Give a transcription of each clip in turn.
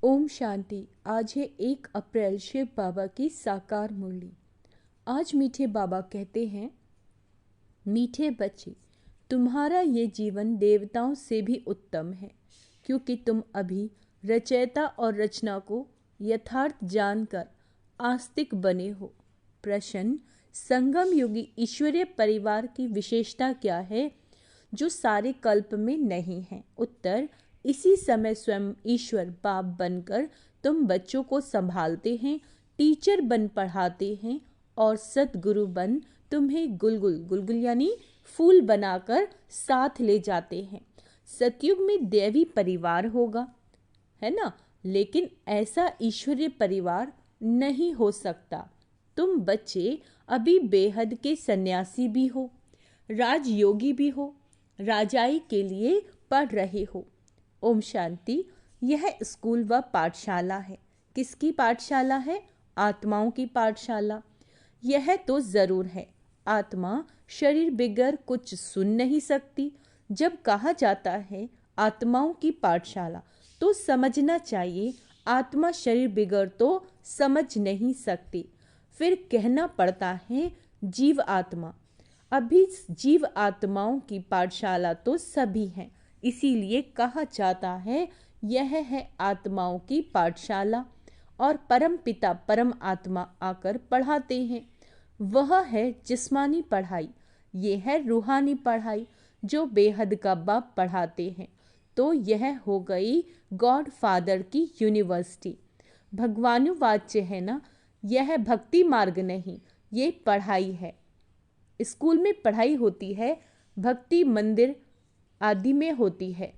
ओम शांति। आज है 1 अप्रैल, शिव बाबा की साकार मुरली। आज मीठे बाबा कहते हैं, मीठे बच्चे, तुम्हारा ये जीवन देवताओं से भी उत्तम है, क्योंकि तुम अभी रचयिता और रचना को यथार्थ जानकर आस्तिक बने हो। प्रश्न: संगम युगी ईश्वरीय परिवार की विशेषता क्या है जो सारे कल्प में नहीं है? उत्तर: इसी समय स्वयं ईश्वर बाप बनकर तुम बच्चों को संभालते हैं, टीचर बन पढ़ाते हैं और सतगुरु बन तुम्हें गुलगुल गुलगुल यानी फूल बनाकर साथ ले जाते हैं। सतयुग में दैवी परिवार होगा, है ना, लेकिन ऐसा ईश्वरीय परिवार नहीं हो सकता। तुम बच्चे अभी बेहद के सन्यासी भी हो, राजयोगी भी हो, राजाई के लिए पढ़ रहे हो। ओम शांति। यह स्कूल व पाठशाला है। किसकी पाठशाला है? आत्माओं की पाठशाला। यह तो ज़रूर है, आत्मा शरीर बिगर कुछ सुन नहीं सकती। जब कहा जाता है आत्माओं की पाठशाला, तो समझना चाहिए आत्मा शरीर बिगर तो समझ नहीं सकती। फिर कहना पड़ता है जीव आत्मा। अभी जीव आत्माओं की पाठशाला तो सभी हैं, इसीलिए कहा जाता है यह है आत्माओं की पाठशाला। और परम पिता परम आत्मा आकर पढ़ाते हैं। वह है जिस्मानी पढ़ाई, ये है रूहानी पढ़ाई जो बेहद का बाप पढ़ाते हैं। तो यह हो गई गॉड फादर की यूनिवर्सिटी। भगवानुवाच्य है ना, यह भक्ति मार्ग नहीं, ये पढ़ाई है। स्कूल में पढ़ाई होती है, भक्ति मंदिर आदि में होती है।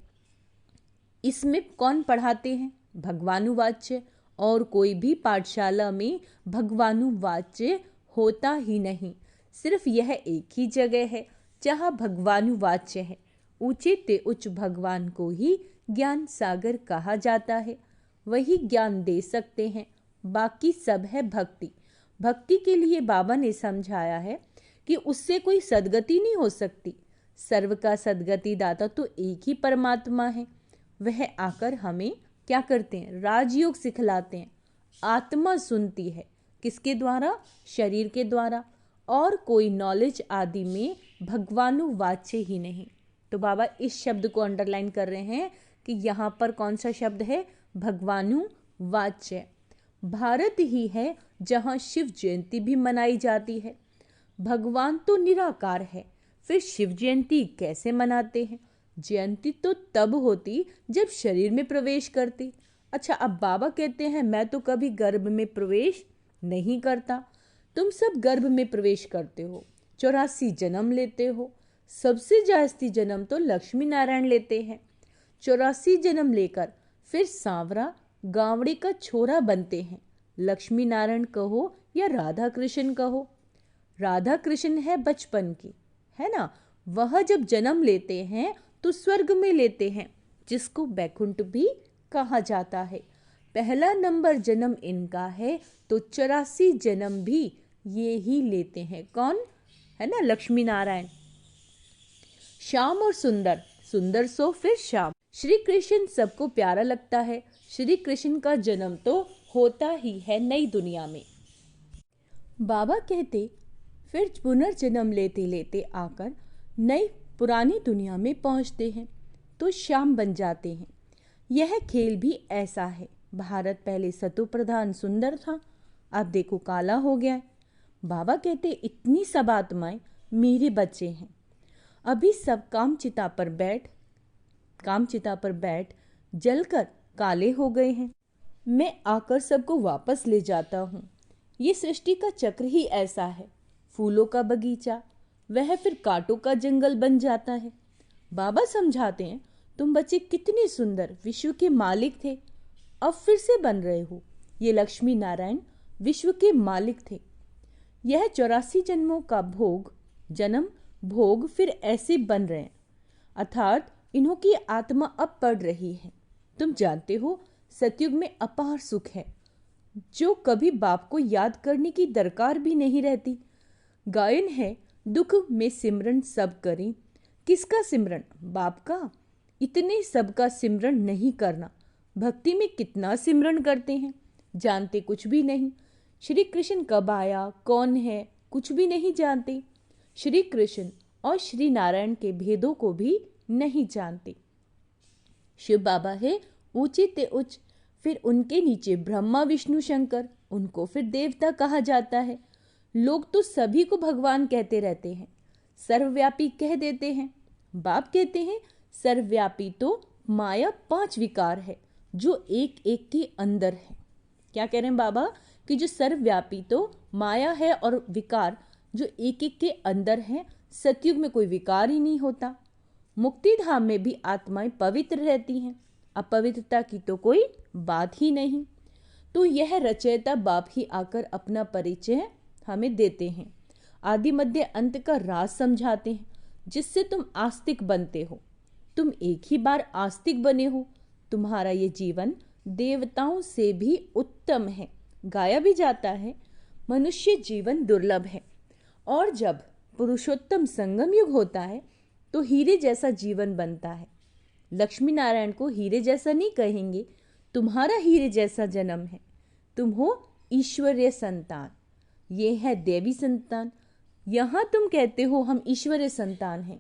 इसमें कौन पढ़ाते हैं? भगवानुवाच्य। और कोई भी पाठशाला में भगवानुवाच्य होता ही नहीं। सिर्फ यह एक ही जगह है जहाँ भगवानुवाच्य है। ऊंचे ते उच्च भगवान को ही ज्ञान सागर कहा जाता है, वही ज्ञान दे सकते हैं। बाकी सब है भक्ति। भक्ति के लिए बाबा ने समझाया है कि उससे कोई सदगति नहीं हो सकती। सर्व का सदगति दाता तो एक ही परमात्मा है। वह आकर हमें क्या करते हैं? राजयोग सिखलाते हैं। आत्मा सुनती है, किसके द्वारा? शरीर के द्वारा। और कोई नॉलेज आदि में भगवानुवाच्य ही नहीं। तो बाबा इस शब्द को अंडरलाइन कर रहे हैं कि यहाँ पर कौन सा शब्द है? भगवानुवाच्य। भारत ही है जहाँ शिव जयंती भी मनाई जाती है। भगवान तो निराकार है, फिर शिव जयंती कैसे मनाते हैं? जयंती तो तब होती जब शरीर में प्रवेश करती। अच्छा, अब बाबा कहते हैं मैं तो कभी गर्भ में प्रवेश नहीं करता। तुम सब गर्भ में प्रवेश करते हो, 84 जन्म लेते हो। सबसे जास्ती जन्म तो लक्ष्मी नारायण लेते हैं। 84 जन्म लेकर फिर सांवरा गावड़े का छोरा बनते हैं। लक्ष्मी नारायण कहो या राधा कृष्ण कहो। राधा कृष्ण है बचपन की, है ना। वह जब जन्म लेते हैं तो स्वर्ग में लेते हैं, जिसको बैकुंठ भी कहा जाता है। पहला नंबर जन्म इनका है, तो 84 जन्म भी ये ही लेते हैं। कौन? है ना, लक्ष्मी नारायण। श्याम और सुंदर, सुंदर सो फिर श्याम। श्री कृष्ण सबको प्यारा लगता है। श्री कृष्ण का जन्म तो होता ही है नई दुनिया में। बाबा कहते फिर पुनर्जन्म लेते लेते आकर नई पुरानी दुनिया में पहुंचते हैं, तो श्याम बन जाते हैं। यह खेल भी ऐसा है। भारत पहले सतो प्रधान सुंदर था, अब देखो काला हो गया है। बाबा कहते इतनी सब आत्माएं मेरे बच्चे हैं। अभी सब काम चिता पर बैठ जलकर काले हो गए हैं। मैं आकर सबको वापस ले जाता हूँ। ये सृष्टि का चक्र ही ऐसा है। फूलों का बगीचा, वह फिर कांटों का जंगल बन जाता है। बाबा समझाते हैं तुम बच्चे कितने सुंदर विश्व के मालिक थे, अब फिर से बन रहे हो। ये लक्ष्मी नारायण विश्व के मालिक थे। यह 84 जन्मों का भोग फिर ऐसे बन रहे हैं, अर्थात इन्हों की आत्मा अब पढ़ रही है। तुम जानते हो सतयुग में अपार सुख है, जो कभी बाप को याद करने की दरकार भी नहीं रहती। गायन है, दुख में सिमरन सब करें। किसका सिमरन? बाप का। इतने सबका सिमरन नहीं करना, भक्ति में कितना सिमरन करते हैं, जानते कुछ भी नहीं। श्री कृष्ण कब आया, कौन है, कुछ भी नहीं जानते। श्री कृष्ण और श्री नारायण के भेदों को भी नहीं जानते। शिव बाबा है ऊंचे ते उच्च, फिर उनके नीचे ब्रह्मा विष्णु शंकर, उनको फिर देवता कहा जाता है। लोग तो सभी को भगवान कहते रहते हैं, सर्वव्यापी कह देते हैं। बाप कहते हैं सर्वव्यापी तो माया 5 विकार है जो एक एक के अंदर है। क्या कह रहे हैं बाबा कि जो सर्वव्यापी तो माया है और विकार जो एक एक के अंदर है। सतयुग में कोई विकार ही नहीं होता। मुक्ति धाम में भी आत्माएं पवित्र रहती हैं, अपवित्रता की तो कोई बात ही नहीं। तो यह रचयिता बाप ही आकर अपना परिचय हमें देते हैं, आदि मध्य अंत का राज समझाते हैं, जिससे तुम आस्तिक बनते हो। तुम एक ही बार आस्तिक बने हो, तुम्हारा ये जीवन देवताओं से भी उत्तम है। गाया भी जाता है, मनुष्य जीवन दुर्लभ है, और जब पुरुषोत्तम संगम युग होता है तो हीरे जैसा जीवन बनता है। लक्ष्मी नारायण को हीरे जैसा नहीं कहेंगे, तुम्हारा हीरे जैसा जन्म है। तुम हो ईश्वरीय संतान, ये है देवी संतान। यहाँ तुम कहते हो हम ईश्वरीय संतान हैं,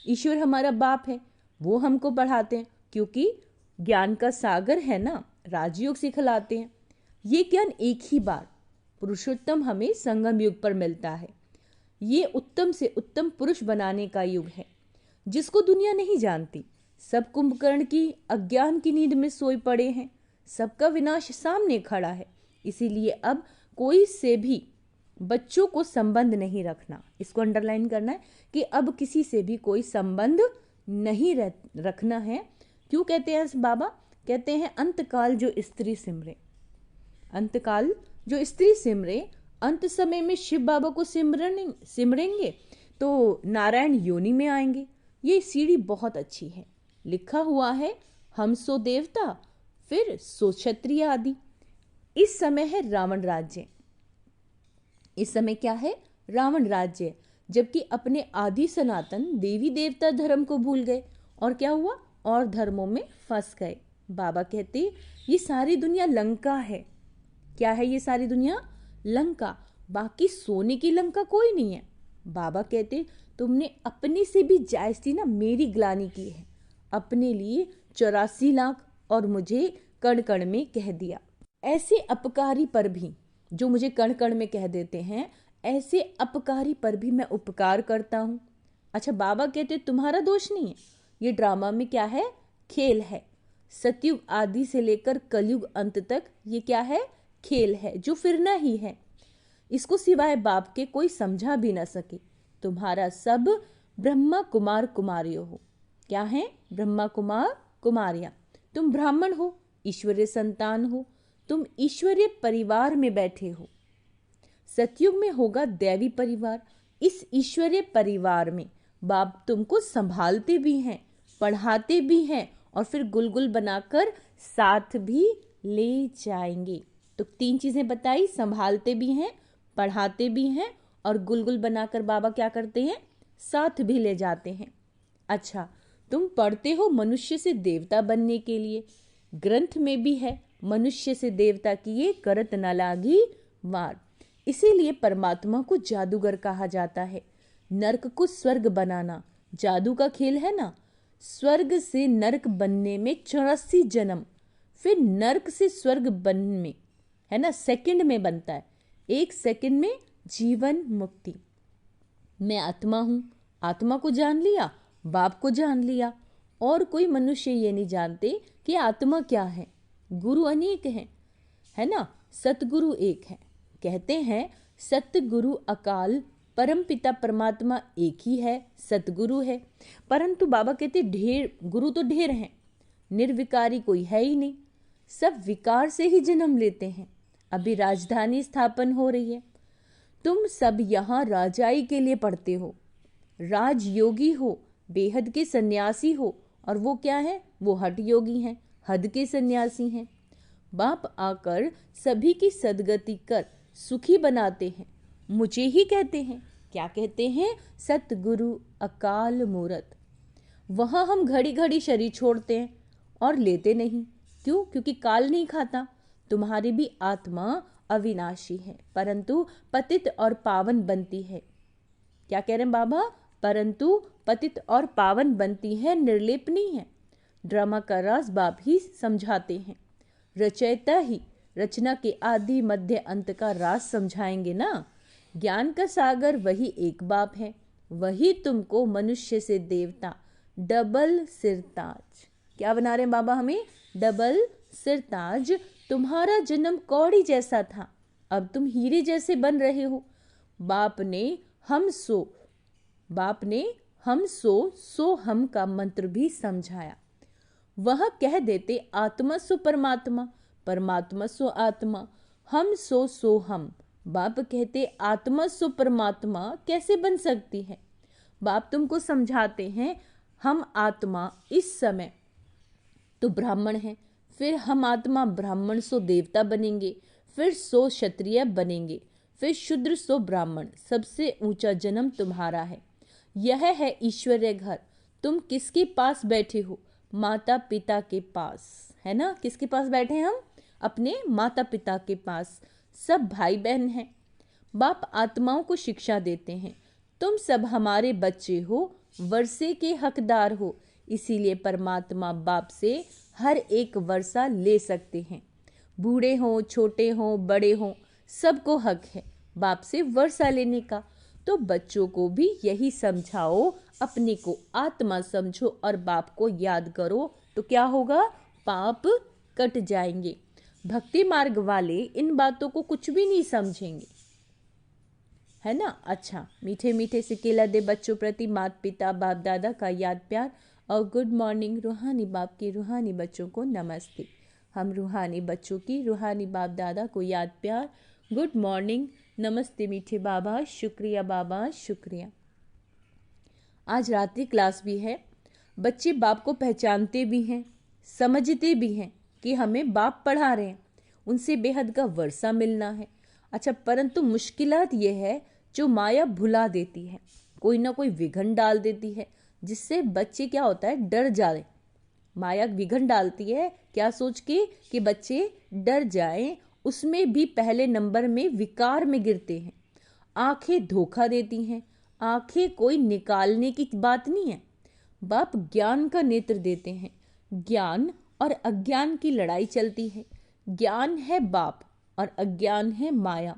ईश्वर हमारा बाप है, वो हमको पढ़ाते हैं, क्योंकि ज्ञान का सागर है ना, राजयोग सिखलाते हैं। ये ज्ञान एक ही बार पुरुषोत्तम हमें संगम युग पर मिलता है। ये उत्तम से उत्तम पुरुष बनाने का युग है, जिसको दुनिया नहीं जानती। सब कुंभकर्ण की अज्ञान की नींद में सोए पड़े हैं, सबका विनाश सामने खड़ा है। इसीलिए अब कोई से भी बच्चों को संबंध नहीं रखना। इसको अंडरलाइन करना है कि अब किसी से भी कोई संबंध नहीं रखना है। क्यों कहते हैं बाबा? कहते हैं अंतकाल जो स्त्री सिमरे, अंतकाल जो स्त्री सिमरे, अंत समय में शिव बाबा को सिमरेंगे तो नारायण योनि में आएंगे। ये सीढ़ी बहुत अच्छी है। लिखा हुआ है हम सो देवता फिर सो क्षत्रिय आदि। इस समय है रावण राज्य। इस समय क्या है? रावण राज्य। जबकि अपने आदि सनातन देवी देवता धर्म को भूल गए और क्या हुआ? और धर्मों में फंस गए। बाबा कहते ये सारी दुनिया लंका है। क्या है ये सारी दुनिया? लंका। बाकी सोने की लंका कोई नहीं है। बाबा कहते तुमने अपने से भी जायज़ी ना मेरी ग्लानि की है, अपने लिए 84 लाख और मुझे कण कण में कह दिया। ऐसे अपकारी पर भी जो मुझे कण कण में कह देते हैं, ऐसे अपकारी पर भी मैं उपकार करता हूँ। अच्छा, बाबा कहते तुम्हारा दोष नहीं है, ये ड्रामा में क्या है? खेल है। सतयुग आदि से लेकर कलयुग अंत तक ये क्या है? खेल है, जो फिरना ही है। इसको सिवाय बाप के कोई समझा भी ना सके। तुम्हारा सब ब्रह्मा कुमार कुमारियों हो। क्या है? ब्रह्मा कुमार कुमारियां। तुम ब्राह्मण हो, ईश्वरीय संतान हो, तुम ईश्वरीय परिवार में बैठे हो। सतयुग में होगा दैवी परिवार। इस ईश्वरीय परिवार में बाप तुमको संभालते भी हैं, पढ़ाते भी हैं और फिर गुलगुल बनाकर साथ भी ले जाएंगे। तो 3 चीजें बताई, संभालते भी हैं, पढ़ाते भी हैं और गुलगुल बनाकर बाबा क्या करते हैं? साथ भी ले जाते हैं। अच्छा, तुम पढ़ते हो मनुष्य से देवता बनने के लिए। ग्रंथ में भी है मनुष्य से देवता किए करत न लागी वार। इसीलिए परमात्मा को जादूगर कहा जाता है। नरक को स्वर्ग बनाना जादू का खेल है ना। स्वर्ग से नरक बनने में 84 जन्म, फिर नरक से स्वर्ग बनने में, है ना, सेकंड में बनता है। 1 सेकंड में जीवन मुक्ति। मैं आत्मा हूँ, आत्मा को जान लिया, बाप को जान लिया। और कोई मनुष्य ये नहीं जानते कि आत्मा क्या है। गुरु अनेक हैं, है ना, सतगुरु एक है। कहते हैं सतगुरु अकाल परम पिता परमात्मा एक ही है, सतगुरु है। परंतु बाबा कहते ढेर गुरु तो ढेर हैं, निर्विकारी कोई है ही नहीं। सब विकार से ही जन्म लेते हैं। अभी राजधानी स्थापन हो रही है। तुम सब यहाँ राजाई के लिए पढ़ते हो, राजयोगी हो, बेहद के सन्यासी हो। और वो क्या है? वो हठ योगी हैं, हद के सन्यासी हैं। बाप आकर सभी की सदगति कर सुखी बनाते हैं। मुझे ही कहते हैं, क्या कहते हैं? सतगुरु अकाल मूरत। वहाँ हम घड़ी घड़ी शरीर छोड़ते हैं और लेते नहीं। क्यों? क्योंकि काल नहीं खाता। तुम्हारी भी आत्मा अविनाशी है, परंतु पतित और पावन बनती है। क्या कह रहे हैं बाबा? परंतु पतित और पावन बनती है, निर्लेप नहीं है। ड्रामा का राज बाप ही समझाते हैं। रचयिता ही रचना के आदि मध्य अंत का राज समझाएंगे ना। ज्ञान का सागर वही एक बाप है, वही तुमको मनुष्य से देवता डबल सिरताज। क्या बना रहे हैं बाबा हमें? डबल सिरताज। तुम्हारा जन्म कौड़ी जैसा था, अब तुम हीरे जैसे बन रहे हो। बाप ने हम सो हम का मंत्र भी समझाया। वह कह देते आत्मा सो परमात्मा, परमात्मा सो आत्मा, हम सो हम। बाप कहते आत्मा सो परमात्मा कैसे बन सकती है? बाप तुमको समझाते हैं हम आत्मा इस समय तो ब्राह्मण है, फिर हम आत्मा ब्राह्मण सो देवता बनेंगे, फिर सो क्षत्रिय बनेंगे, फिर शूद्र सो ब्राह्मण। सबसे ऊंचा जन्म तुम्हारा है। यह है ईश्वरीय घर। तुम किसके पास बैठे हो? माता पिता के पास, है ना? किसके पास बैठे हैं हम? अपने माता पिता के पास। सब भाई बहन हैं। बाप आत्माओं को शिक्षा देते हैं, तुम सब हमारे बच्चे हो, वर्षे के हकदार हो, इसीलिए परमात्मा बाप से हर एक वर्षा ले सकते हैं। बूढ़े हों, छोटे हों, बड़े हों, सबको हक है बाप से वर्षा लेने का। तो बच्चों को भी यही समझाओ, अपने को आत्मा समझो और बाप को याद करो, तो क्या होगा? पाप कट जाएंगे। भक्ति मार्ग वाले इन बातों को कुछ भी नहीं समझेंगे, है ना? अच्छा, मीठे मीठे से केला दे बच्चों प्रति माता पिता बाप दादा का याद प्यार और गुड मॉर्निंग। रूहानी बाप की रूहानी बच्चों को नमस्ते। हम रूहानी बच्चों की रूहानी बाप दादा को याद प्यार, गुड मॉर्निंग, नमस्ते मीठे बाबा, शुक्रिया बाबा, शुक्रिया। आज रात्रि क्लास भी है। बच्चे बाप को पहचानते भी हैं, समझते भी हैं कि हमें बाप पढ़ा रहे हैं, उनसे बेहद का वर्षा मिलना है। अच्छा, परंतु मुश्किलात ये है जो माया भुला देती है, कोई ना कोई विघन डाल देती है, जिससे बच्चे क्या होता है, डर जाए। माया विघन डालती है क्या सोच के कि बच्चे डर जाएं, उसमें भी पहले नंबर में विकार में गिरते हैं। आंखें धोखा देती हैं। आंखें कोई निकालने की बात नहीं है। बाप ज्ञान का नेत्र देते हैं। ज्ञान और अज्ञान की लड़ाई चलती है। ज्ञान है बाप और अज्ञान है माया।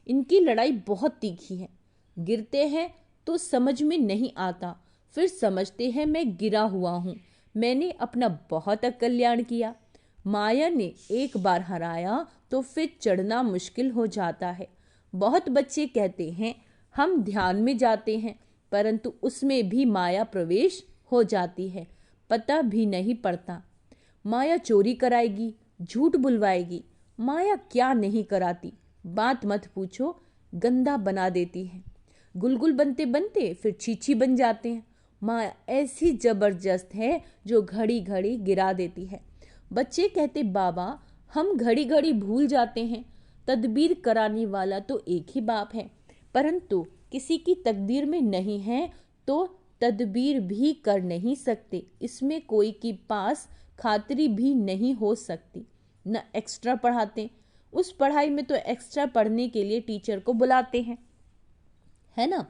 इनकी लड़ाई बहुत तीखी है। गिरते हैं तो समझ में नहीं आता, फिर समझते हैं मैं गिरा हुआ हूँ, मैंने अपना बहुत कल्याण किया। माया ने एक बार हराया तो फिर चढ़ना मुश्किल हो जाता है। बहुत बच्चे कहते हैं हम ध्यान में जाते हैं, परंतु उसमें भी माया प्रवेश हो जाती है, पता भी नहीं पड़ता। माया चोरी कराएगी, झूठ बुलवाएगी। माया क्या नहीं कराती, बात मत पूछो, गंदा बना देती है। गुलगुल बनते बनते फिर छीछी बन जाते हैं। माया ऐसी जबरदस्त है जो घड़ी घड़ी गिरा देती है। बच्चे कहते बाबा हम घड़ी घड़ी भूल जाते हैं, तदबीर कराने वाला तो एक ही बाप है, परंतु किसी की तकदीर में नहीं है तो तदबीर भी कर नहीं सकते। इसमें कोई के पास खातिरी भी नहीं हो सकती। न एक्स्ट्रा पढ़ाते, उस पढ़ाई में तो एक्स्ट्रा पढ़ने के लिए टीचर को बुलाते हैं, है ना?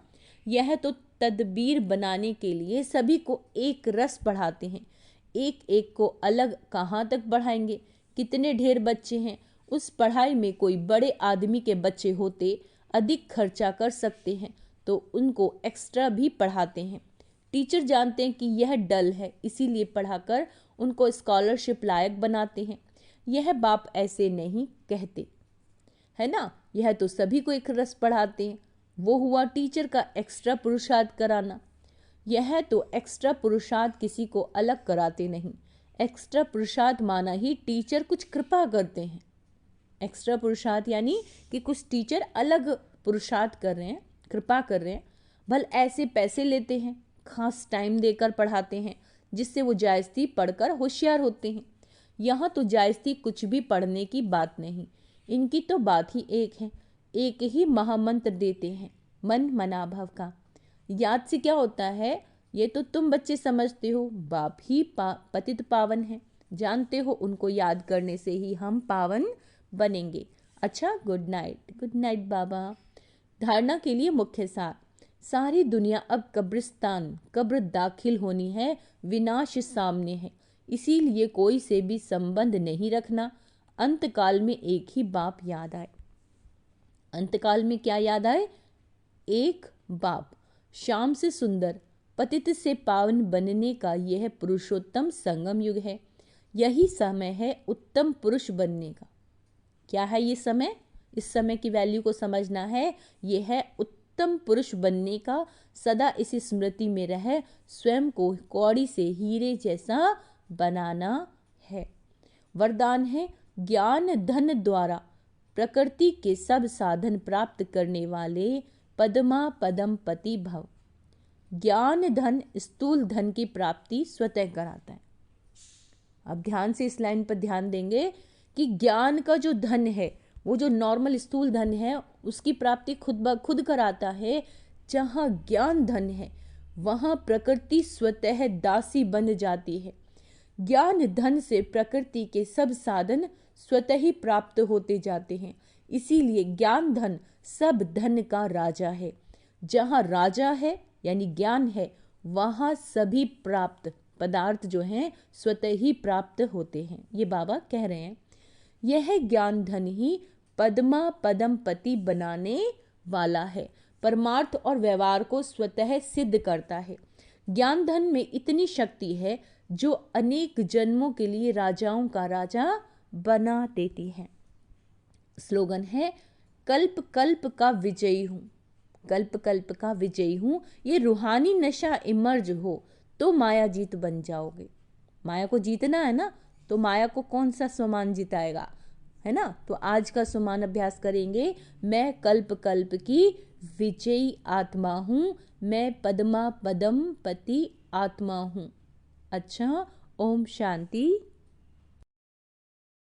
यह तो तदबीर बनाने के लिए सभी को एक रस पढ़ाते हैं। एक एक को अलग कहाँ तक पढ़ाएंगे? कितने ढेर बच्चे हैं, उस पढ़ाई में कोई बड़े आदमी के बच्चे होते अधिक खर्चा कर सकते हैं तो उनको एक्स्ट्रा भी पढ़ाते हैं। टीचर जानते हैं कि यह डल है, इसीलिए पढ़ाकर उनको स्कॉलरशिप लायक बनाते हैं। यह बाप ऐसे नहीं कहते, है ना? यह तो सभी को एक रस पढ़ाते हैं। वो हुआ टीचर का एक्स्ट्रा पुरुषार्थ कराना। यह तो एक्स्ट्रा पुरुषार्थ किसी को अलग कराते नहीं। एक्स्ट्रा पुरुषार्थ माना ही टीचर कुछ कृपा करते हैं। एक्स्ट्रा पुरुषार्थ यानी कि कुछ टीचर अलग पुरुषार्थ कर रहे हैं, कृपा कर रहे हैं। भल ऐसे पैसे लेते हैं, खास टाइम देकर पढ़ाते हैं, जिससे वो जायज़ती पढ़कर होशियार होते हैं। यहाँ तो जायज़ती कुछ भी पढ़ने की बात नहीं, इनकी तो बात ही एक है। एक ही महामंत्र देते हैं, मन मना भव का। याद से क्या होता है ये तो तुम बच्चे समझते हो, बाप ही पतित पावन है, जानते हो उनको याद करने से ही हम पावन बनेंगे। अच्छा, गुड नाइट बाबा। धारणा के लिए मुख्य सार। सारी दुनिया अब कब्र दाखिल होनी है, विनाश सामने है, इसीलिए कोई से भी संबंध नहीं रखना। अंतकाल में एक ही बाप याद आए। अंतकाल में क्या याद आए? एक बाप। शाम से सुंदर, पतित से पावन बनने का यह पुरुषोत्तम संगम युग है। यही समय है उत्तम पुरुष बनने का। क्या है ये समय? इस समय की वैल्यू को समझना है। यह है उत्तम पुरुष बनने का। सदा इसी स्मृति में रह स्वयं को कौड़ी से हीरे जैसा बनाना है। वरदान है, ज्ञान धन द्वारा प्रकृति के सब साधन प्राप्त करने वाले पद्मा पदम पति भव। ज्ञान धन स्थूल धन की प्राप्ति स्वतः कराता है। अब ध्यान से इस लाइन पर ध्यान देंगे कि ज्ञान का जो धन है, वो जो नॉर्मल स्थूल धन है, उसकी प्राप्ति खुद ब खुद कराता है। जहाँ ज्ञान धन है वहाँ प्रकृति स्वतः दासी बन जाती है। ज्ञान धन से प्रकृति के सब साधन स्वतः ही प्राप्त होते जाते हैं। इसीलिए ज्ञान धन सब धन का राजा है। जहाँ राजा है यानी ज्ञान है, वहाँ सभी प्राप्त पदार्थ जो हैं स्वतः ही प्राप्त होते हैं। ये बाबा कह रहे हैं। यह ज्ञान धन ही पद्मा पदम पति बनाने वाला है। परमार्थ और व्यवहार को स्वतः सिद्ध करता है। ज्ञान धन में इतनी शक्ति है जो अनेक जन्मों के लिए राजाओं का राजा बना देती है। स्लोगन है, कल्प कल्प का विजयी हूँ। कल्प कल्प का विजयी हूँ। ये रूहानी नशा इमर्ज हो तो माया जीत बन जाओगे। माया को जीतना है ना, तो माया को कौन सा स्वमान जिताएगा, है ना। तो आज का स्वमान अभ्यास करेंगे। मैं कल्प कल्प की विजयी आत्मा हूँ। मैं पद्मा पदम पति आत्मा हूँ। अच्छा, ओम शांति।